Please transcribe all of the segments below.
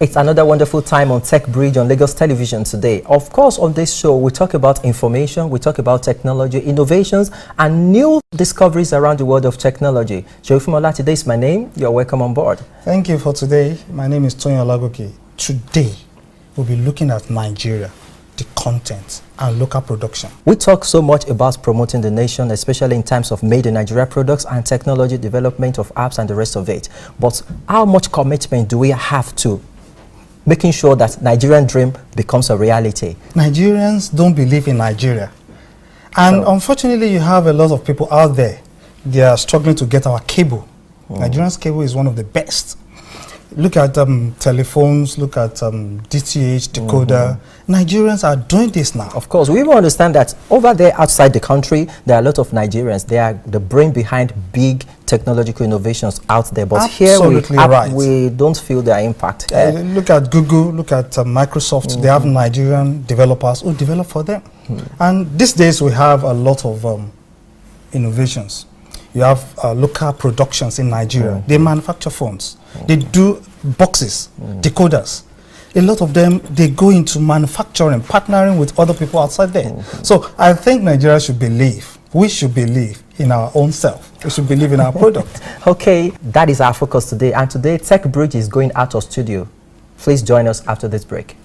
It's another wonderful time on Techbridge on Lagos Television today. Of course, on this show, we talk about information, we talk about technology, innovations, and new discoveries around the world of technology. Jofumola, today is my name. You're welcome on board. Thank you for today. My name is Tony Olagoke. Today, we'll be looking at Nigeria, the content, and local production. We talk so much about promoting the nation, especially in terms of made in Nigeria products and technology development of apps and the rest of it. But how much commitment do we have to making sure that Nigerian dream becomes a reality? Nigerians don't believe in Nigeria. And unfortunately, you have a lot of people out there. They are struggling to get our cable. Nigerian's cable is one of the best. Look at telephones, look at DTH, decoder. Nigerians are doing this now. Of course, we even understand that over there outside the country, there are a lot of Nigerians. They are the brain behind big technological innovations out there. But absolutely here we don't feel their impact. Look at Google, look at Microsoft. They have Nigerian developers who develop for them. And these days we have a lot of innovations. You have local productions in Nigeria. They manufacture phones. They do boxes, decoders. A lot of them, they go into manufacturing, partnering with other people outside there. So I think Nigeria should believe, we should believe in our own self. We should believe in our product. Okay, that is our focus today. And today, Techbridge is going out of studio. Please join us after this break.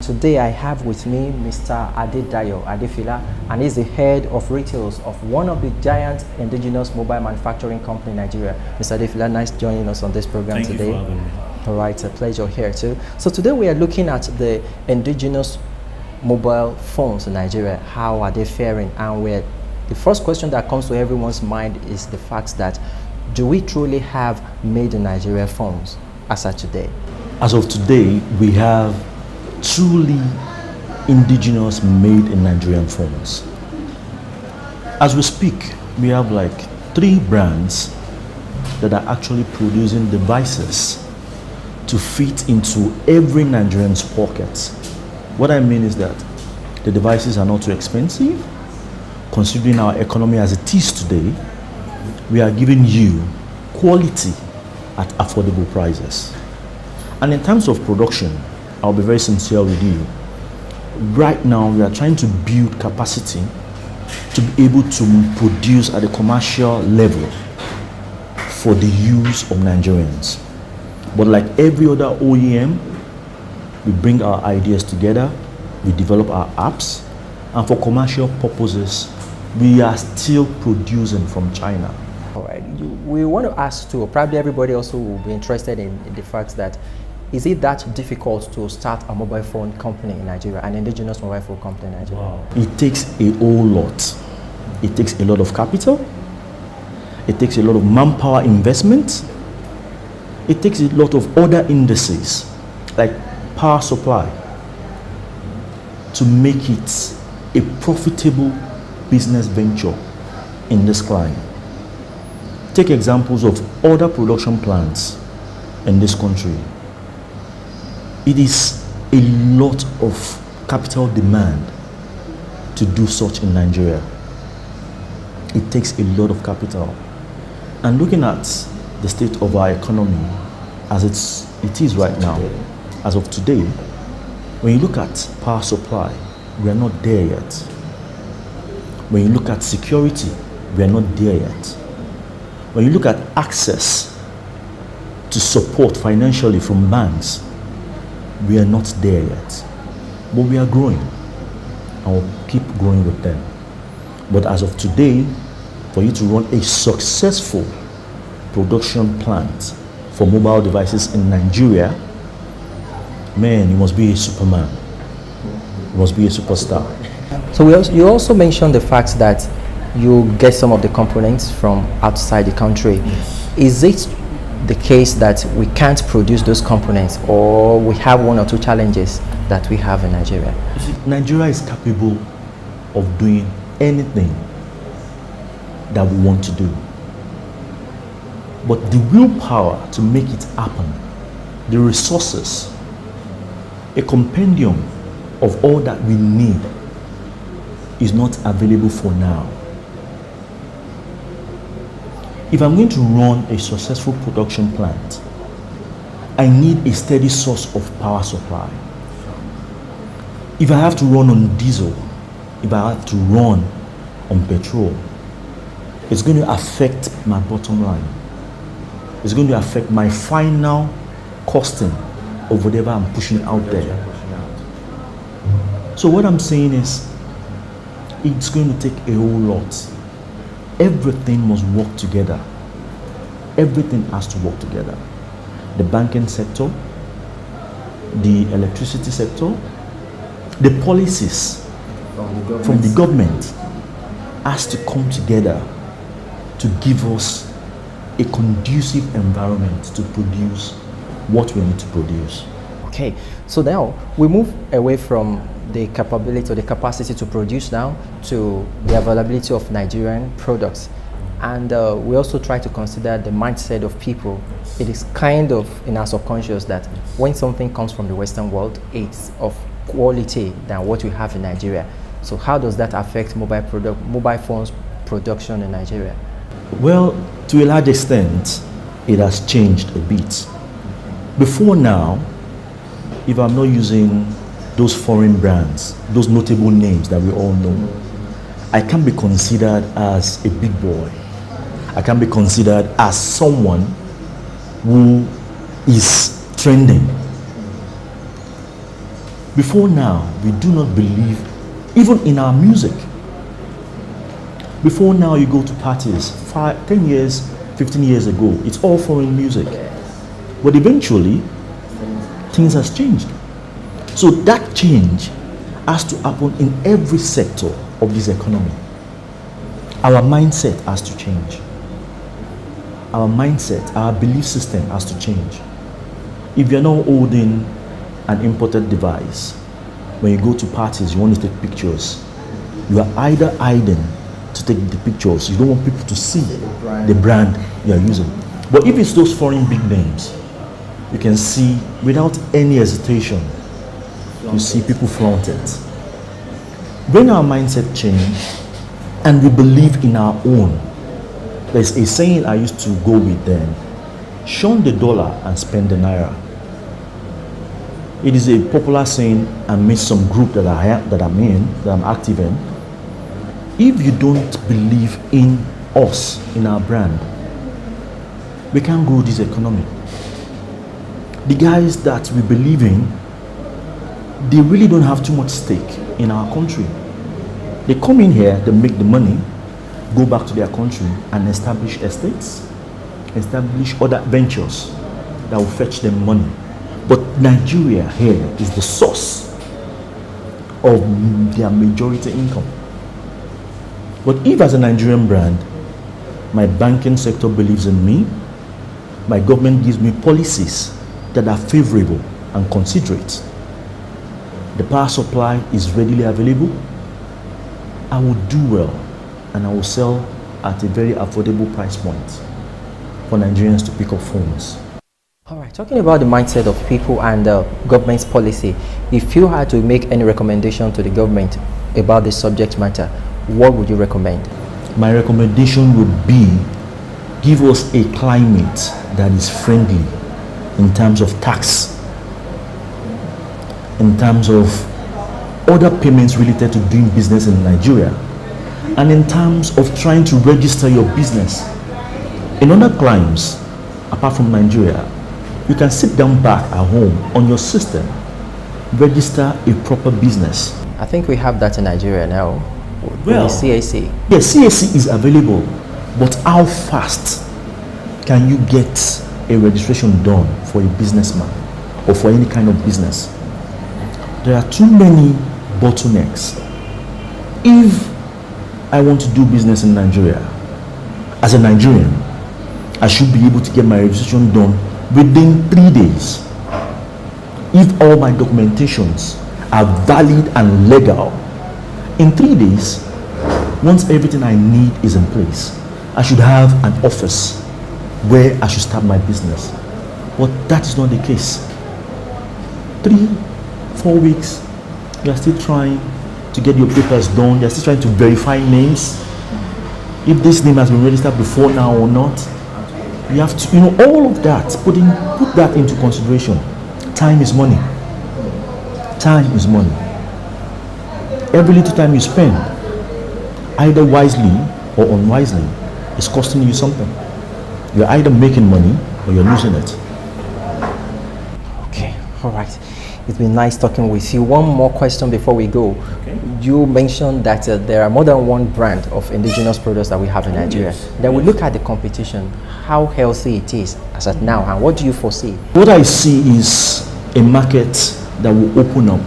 Today I have with me Mr. Adedayo Adefila, and he's the head of retails of one of the giant indigenous mobile manufacturing company in Nigeria. Mr. Adefila, nice joining us on this program today. Thank you for having me. All right, it's a pleasure here too. So today we are looking at the indigenous mobile phones in Nigeria. How are they faring? And the first question that comes to everyone's mind is the fact that do we truly have made in Nigeria phones as of today? As of today, we have truly indigenous made in Nigerian phones. As we speak, we have like 3 brands that are actually producing devices to fit into every Nigerian's pocket. What I mean is that the devices are not too expensive. Considering our economy as it is today, we are giving you quality at affordable prices. And in terms of production, I'll be very sincere with you. Right now, we are trying to build capacity to be able to produce at a commercial level for the use of Nigerians. But like every other OEM, we bring our ideas together, we develop our apps, and for commercial purposes, we are still producing from China. All right. We want to ask too, probably everybody also will be interested in the fact that is it that difficult to start a mobile phone company in Nigeria, an indigenous mobile phone company in Nigeria? Wow. It takes a whole lot. It takes a lot of capital. It takes a lot of manpower investment. It takes a lot of other indices, like power supply, to make it a profitable business venture in this climate. Take examples of other production plants in this country. It is a lot of capital demand to do such in Nigeria. It takes a lot of capital. And looking at the state of our economy as it is right now, as of today, when you look at power supply, we are not there yet. When you look at security, we are not there yet. When you look at access to support financially from banks, we are not there yet. But we are growing, and we'll keep growing with them. But as of today, for you to run a successful production plant for mobile devices in Nigeria, man, you must be a superman. You must be a superstar. So you also mentioned the fact that you get some of the components from outside the country. Yes. Is it the case that we can't produce those components, or we have one or two challenges that we have in Nigeria? You see, Nigeria is capable of doing anything that we want to do. But the willpower to make it happen, the resources, a compendium of all that we need is not available for now. If I'm going to run a successful production plant, I need a steady source of power supply. If I have to run on diesel, if I have to run on petrol, it's going to affect my bottom line. It's going to affect my final costing of whatever I'm pushing out there. So what I'm saying is, it's going to take a whole lot. Everything must work together. Everything has to work together. The banking sector, the electricity sector, the policies from the government has to come together to give us a conducive environment to produce what we need to produce. Okay, so now we move away from the capability or the capacity to produce now to the availability of Nigerian products. And we also try to consider the mindset of people. It is kind of in our subconscious that when something comes from the Western world, it's of quality than what we have in Nigeria. So how does that affect mobile phones production in Nigeria? Well, to a large extent, it has changed a bit. Before now, if I'm not using those foreign brands, those notable names that we all know, I can be considered as a big boy. I can be considered as someone who is trending. Before now, we do not believe, even in our music. Before now, you go to parties, 10 years, 15 years ago, it's all foreign music. But eventually, things has changed. So that change has to happen in every sector of this economy. Our mindset has to change. Our mindset, our belief system has to change. If you're not holding an imported device, when you go to parties, you want to take pictures, you are either hiding to take the pictures, you don't want people to see the brand you are using. But if it's those foreign big names, you can see without any hesitation, you see people flaunt it. When our mindset change and we believe in our own, there's a saying I used to go with then: shun the dollar and spend the naira. It is a popular saying amidst some group that I'm active in. If you don't believe in us, in our brand, we can't grow this economy. The guys that we believe in, they really don't have too much stake in our country. They come in here, they make the money, go back to their country and establish estates, establish other ventures that will fetch them money. But Nigeria here is the source of their majority income. But if as a Nigerian brand, my banking sector believes in me, my government gives me policies that are favorable and considerate, the power supply is readily available, I will do well and I will sell at a very affordable price point for Nigerians to pick up phones. All right, talking about the mindset of people and the government's policy, if you had to make any recommendation to the government about this subject matter, what would you recommend? My recommendation would be, give us a climate that is friendly in terms of tax, in terms of other payments related to doing business in Nigeria, and in terms of trying to register your business. In other climes, apart from Nigeria, you can sit down back at home on your system, register a proper business. I think we have that in Nigeria now. Well, with CAC? Yes, CAC is available, but how fast can you get a registration done for a businessman or for any kind of business? There are too many bottlenecks. If I want to do business in Nigeria, as a Nigerian, I should be able to get my registration done within 3 days. If all my documentations are valid and legal, in 3 days, once everything I need is in place, I should have an office where I should start my business. But that is not the case. 3-4 weeks, you are still trying to get your papers done. You're still trying to verify names. If this name has been registered before now or not. You have to, all of that, put that into consideration. Time is money. Time is money. Every little time you spend, either wisely or unwisely, is costing you something. You're either making money or you're losing it. Okay, all right. It's been nice talking with you. One more question before we go. Okay. You mentioned that there are more than one brand of indigenous products that we have in Nigeria. Yes. Then we look at the competition, how healthy it is as at now, and what do you foresee? What I see is a market that will open up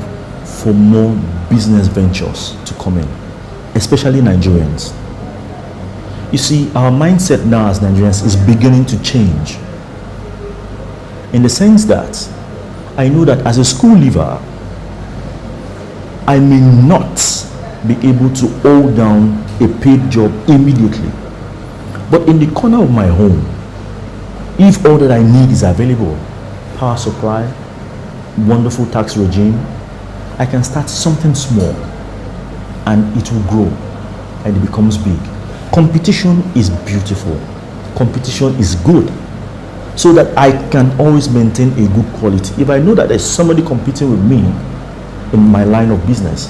for more business ventures to come in, especially Nigerians. You see, our mindset now as Nigerians is beginning to change, in the sense that I know that as a school leaver, I may not be able to hold down a paid job immediately. But in the corner of my home, if all that I need is available, power supply, wonderful tax regime, I can start something small and it will grow and it becomes big. Competition is beautiful. Competition is good, so that I can always maintain a good quality. If I know that there's somebody competing with me in my line of business,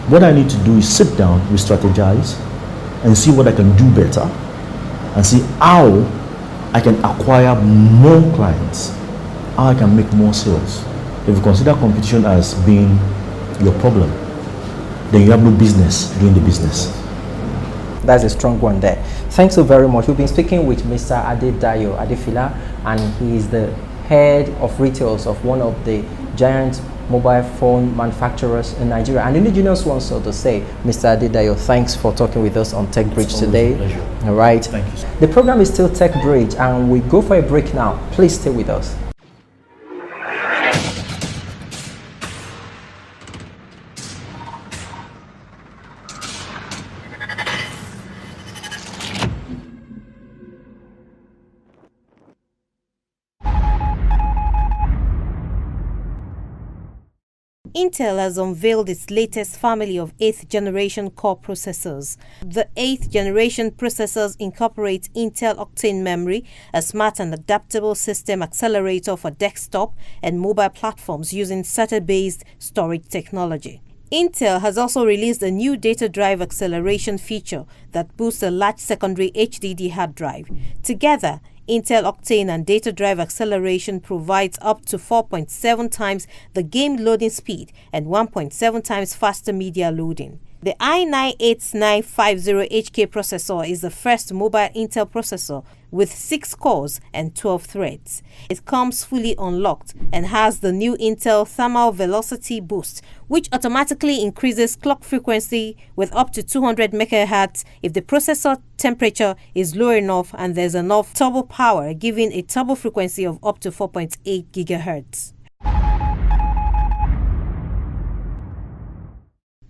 what I need to do is sit down, re-strategize, and see what I can do better, and see how I can acquire more clients, how I can make more sales. If you consider competition as being your problem, then you have no business doing the business. That's a strong one there. Thanks so very much. We've been speaking with Mr. Adedayo Adefila, and he is the head of retails of one of the giant mobile phone manufacturers in Nigeria, and indigenous ones, so to say. Mr. Adedayo, thanks for talking with us on Techbridge today. A pleasure. All right. Thank you, sir. The program is still Techbridge, and we go for a break now. Please stay with us. Intel has unveiled its latest family of 8th generation core processors. The 8th generation processors incorporate Intel Octane memory, a smart and adaptable system accelerator for desktop and mobile platforms using SATA-based storage technology. Intel has also released a new data drive acceleration feature that boosts a large secondary HDD hard drive. Together, Intel Octane and Data Drive Acceleration provides up to 4.7 times the game loading speed and 1.7 times faster media loading. The i9-8950HK processor is the first mobile Intel processor with 6 cores and 12 threads. It comes fully unlocked and has the new Intel Thermal Velocity Boost, which automatically increases clock frequency with up to 200 MHz if the processor temperature is low enough and there's enough turbo power, giving a turbo frequency of up to 4.8 GHz.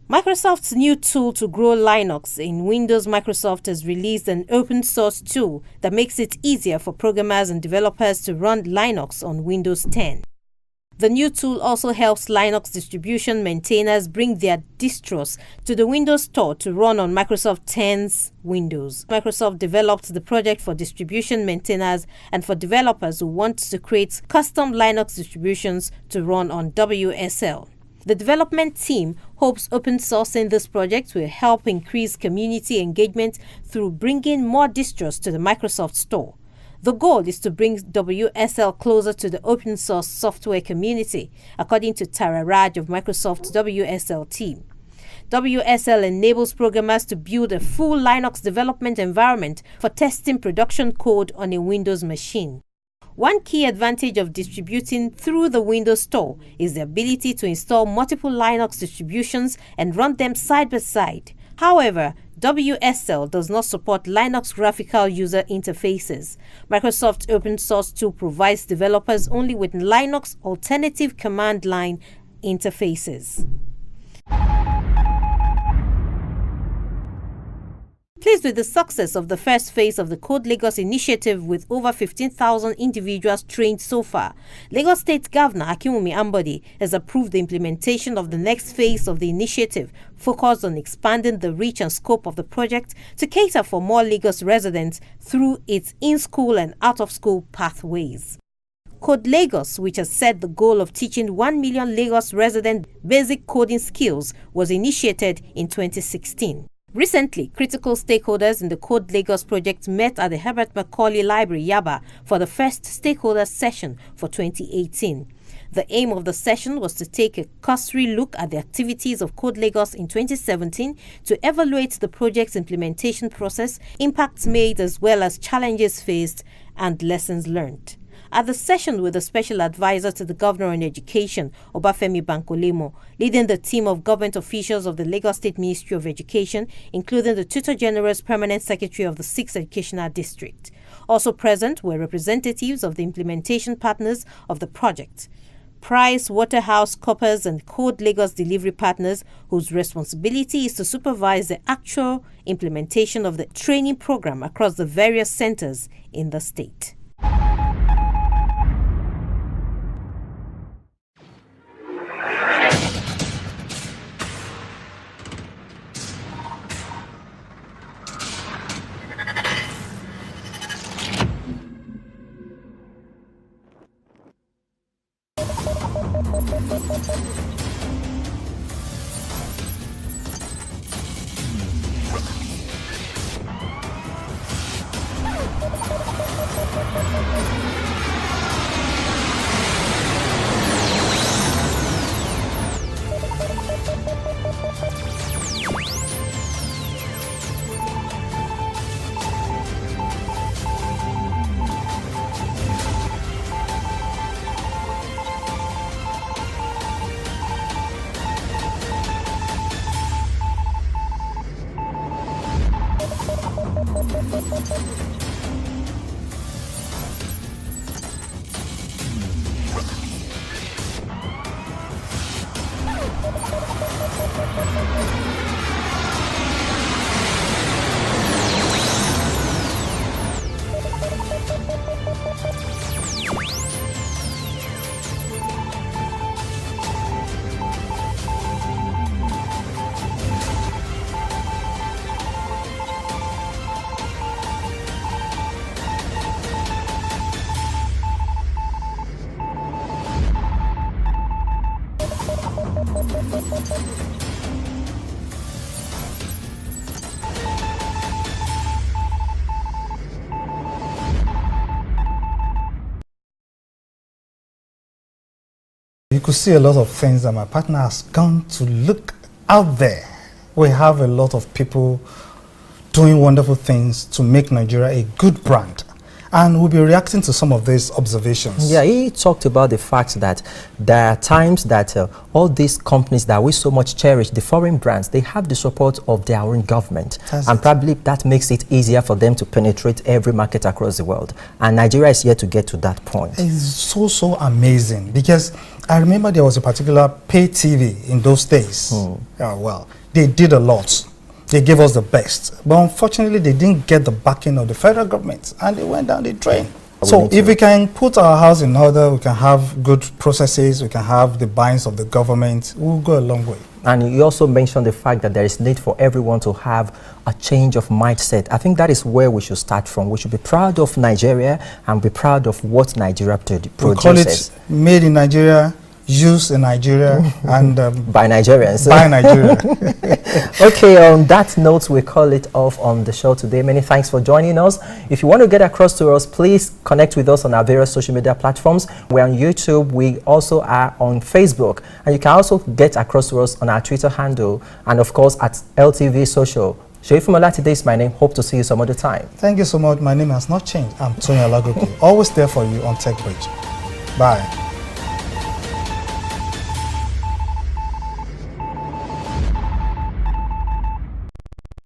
Microsoft's new tool to grow Linux in Windows. Microsoft has released an open source tool that makes it easier for programmers and developers to run Linux on Windows 10. The new tool also helps Linux distribution maintainers bring their distros to the Windows Store to run on Microsoft 10's Windows. Microsoft developed the project for distribution maintainers and for developers who want to create custom Linux distributions to run on WSL. The development team hopes open sourcing this project will help increase community engagement through bringing more distros to the Microsoft Store. The goal is to bring WSL closer to the open source software community, according to Tara Raj of Microsoft's WSL team. WSL enables programmers to build a full Linux development environment for testing production code on a Windows machine. One key advantage of distributing through the Windows Store is the ability to install multiple Linux distributions and run them side by side. However, WSL does not support Linux graphical user interfaces. Microsoft's open source tool provides developers only with Linux alternative command line interfaces. Pleased with the success of the first phase of the Code Lagos initiative with over 15,000 individuals trained so far, Lagos State Governor Akinwumi Ambode has approved the implementation of the next phase of the initiative, focused on expanding the reach and scope of the project to cater for more Lagos residents through its in-school and out-of-school pathways. Code Lagos, which has set the goal of teaching 1 million Lagos resident basic coding skills, was initiated in 2016. Recently, critical stakeholders in the Code Lagos project met at the Herbert Macaulay Library, Yaba, for the first stakeholder session for 2018. The aim of the session was to take a cursory look at the activities of Code Lagos in 2017 to evaluate the project's implementation process, impacts made as well as challenges faced and lessons learned. At the session with the Special Advisor to the Governor on Education, Obafemi Bankolemo, leading the team of government officials of the Lagos State Ministry of Education, including the Tutor General's Permanent Secretary of the 6th Educational District. Also present were representatives of the implementation partners of the project, Price Waterhouse Coopers and Code Lagos delivery partners, whose responsibility is to supervise the actual implementation of the training program across the various centers in the state. You could see a lot of things that my partner has gone to look out there. We have a lot of people doing wonderful things to make Nigeria a good brand. And we'll be reacting to some of these observations. Yeah, he talked about the fact that there are times that all these companies that we so much cherish, the foreign brands, they have the support of their own government. And probably that makes it easier for them to penetrate every market across the world. And Nigeria is yet to get to that point. It's so amazing, because I remember there was a particular pay TV in those days. Well, they did a lot. They gave us the best, but unfortunately they didn't get the backing of the federal government, and they went down the drain. So if we can put our house in order, we can have good processes, we can have the binds of the government, we'll go a long way. And you also mentioned the fact that there is need for everyone to have a change of mindset. I think that is where we should start from. We should be proud of Nigeria and be proud of what Nigeria produces. We call it made in Nigeria, used in Nigeria and by Nigerians. by Nigeria. Okay, on that note, we call it off on the show today. Many thanks for joining us. If you want to get across to us, please connect with us on our various social media platforms. We're on YouTube. We also are on Facebook. And you can also get across to us on our Twitter handle and, of course, at LTV Social. Sheifumola, today is my name. Hope to see you some other time. Thank you so much. My name has not changed. I'm Tony Alagoke, always there for you on Techbridge. Bye.